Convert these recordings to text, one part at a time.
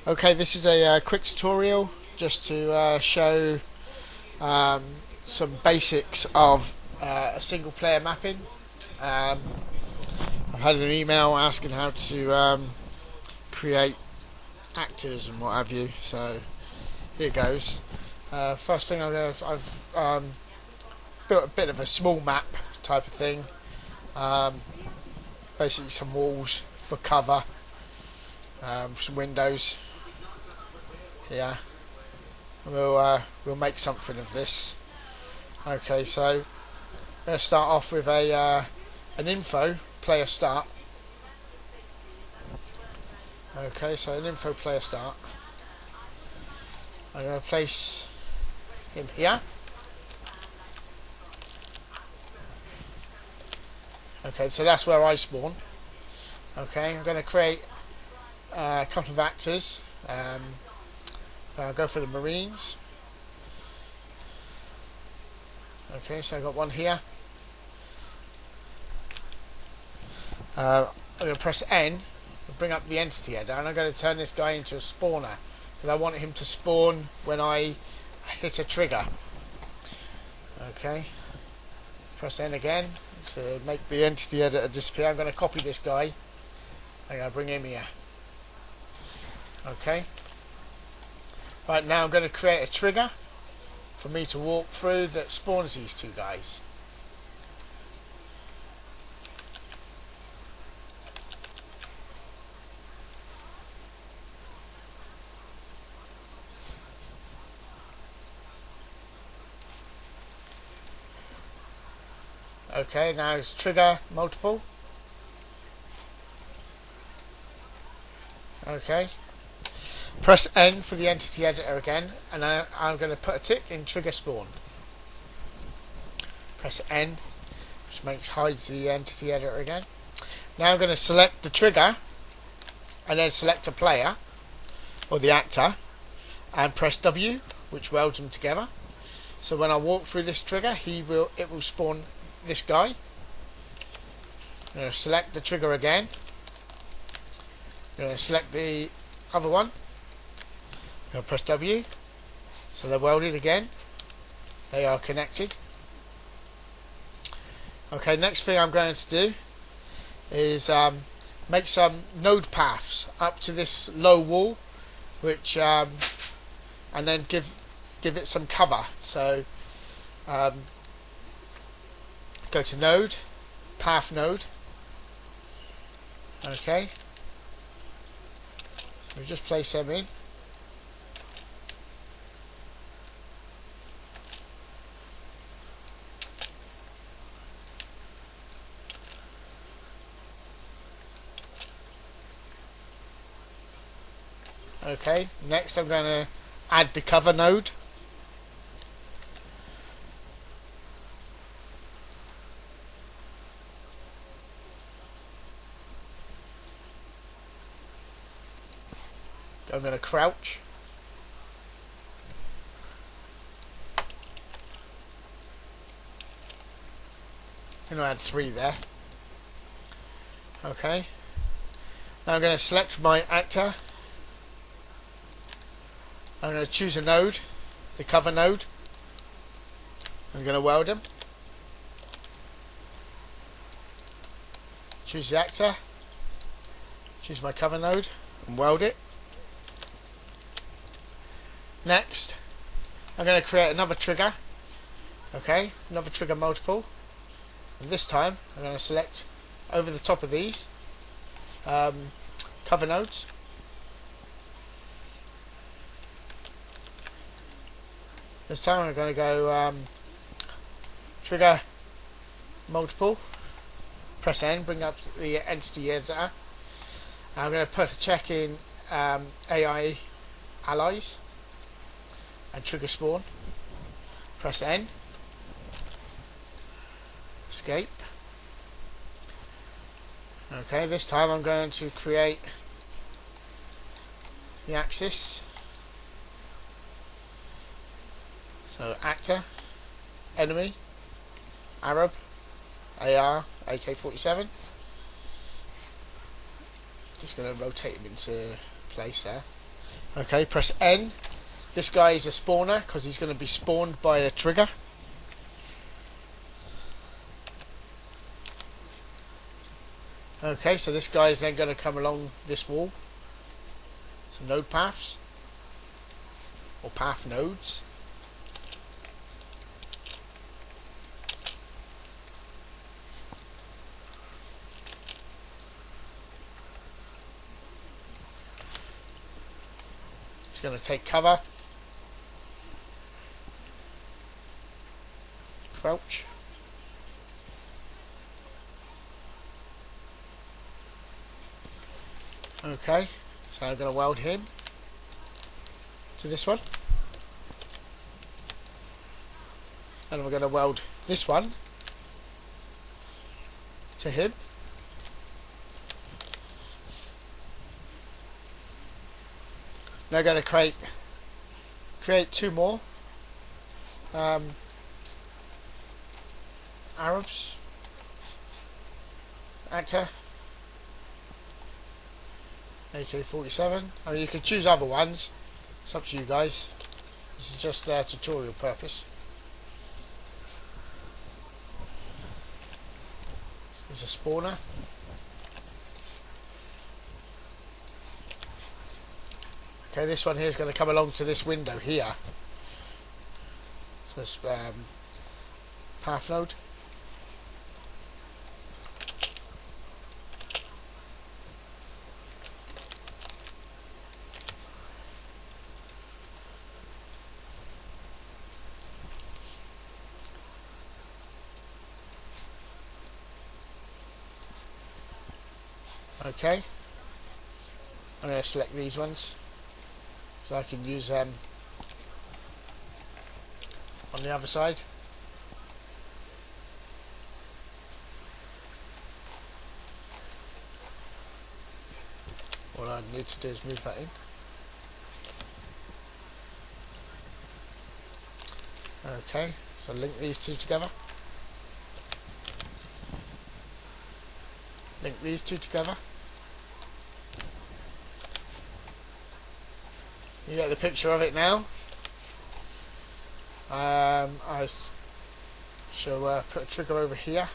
Okay, this is a quick tutorial just to show um, some basics of a single player mapping. I've had an email asking how to create actors and what have you, so here goes. First thing I've built a bit of a small map type of thing, basically some walls for cover, some windows here. We'll make something of this. Okay, so I'm going to start off with an info player start. Okay, so an info player start. I'm going to place him here. Okay, so that's where I spawn. Okay, I'm going to create a couple of actors. I'll go for the Marines. Okay, so I've got one here. I'm going to press N and bring up the entity header, and I'm going to turn this guy into a spawner because I want him to spawn when I hit a trigger. Okay, press N again to make the entity editor disappear. I'm going to copy this guy. I'm going to bring him here. Okay. Right, now I'm going to create a trigger for me to walk through that spawns these two guys. Okay, now it's trigger multiple. Okay. Press N for the entity editor again, and I'm going to put a tick in trigger spawn. Press N, which hides the entity editor again. Now I'm going to select the trigger, and then select a player, or the actor, and press W, which welds them together. So when I walk through this trigger, it will spawn this guy. I'm going to select the trigger again. I'm going to select the other one. I'm going to press W, so they're welded again. They are connected. Okay, next thing I'm going to do is make some node paths up to this low wall, which and then give it some cover. So go to node, path node. Okay, so we just place them in. Okay, next I'm going to add the cover node. I'm going to crouch. I'm going to add 3 there. Okay, now I'm going to select my actor. I'm going to choose a node, the cover node. I'm going to weld him. Choose the actor. Choose my cover node and weld it. Next, I'm going to create another trigger. Okay, another trigger multiple. And this time, I'm going to select over the top of these cover nodes. This time I'm going to go trigger multiple, press N, bring up the entity editor. I'm going to put a check in AI allies and trigger spawn. Press N, escape. Okay, this time I'm going to create the axis. So actor, enemy, Arab, AR, AK-47. Just going to rotate him into place there. Okay, press N. This guy is a spawner because he's going to be spawned by a trigger. Okay, so this guy is then going to come along this wall. Some node paths, or path nodes. He's going to take cover. Crouch. Okay, so I'm going to weld him to this one. And we're going to weld this one to him. Now going to create two more Arabs. Actor. AK-47. I mean, you can choose other ones. It's up to you guys. This is just their tutorial purpose. There's a spawner. Okay, this one here is going to come along to this window here. So this path node. Okay, I'm going to select these ones so I can use them on the other side. All I need to do is move that in. Okay, so link these two together. Link these two together. You get the picture of it now. I shall put a trigger over here.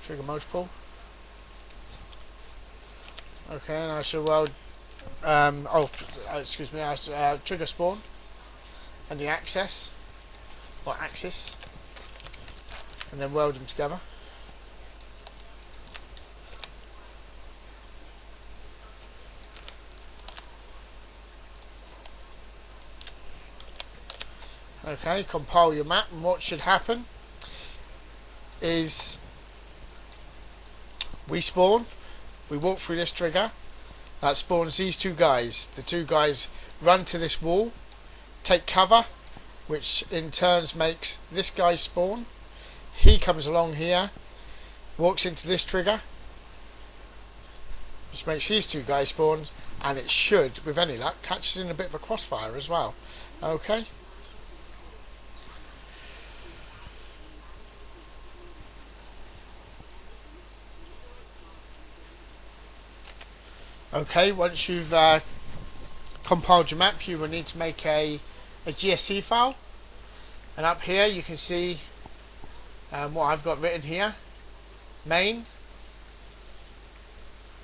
Trigger multiple. Okay, and I shall weld. Excuse me. I trigger spawn and the axis. Or axis, and then weld them together. Okay, compile your map, and what should happen is we spawn, we walk through this trigger, that spawns these two guys. The two guys run to this wall, take cover, which in turns makes this guy spawn. He comes along here, walks into this trigger, which makes these two guys spawn, and it should, with any luck, catch us in a bit of a crossfire as well. Okay. Okay, once you've compiled your map, you will need to make a GSC file, and up here you can see what I've got written here, main,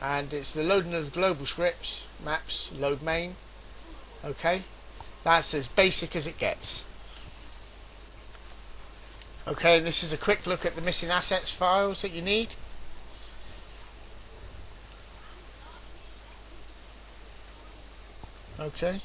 and it's the loading of global scripts, maps, load main. Okay, that's as basic as it gets. Okay, this is a quick look at the missing assets files that you need. Okay.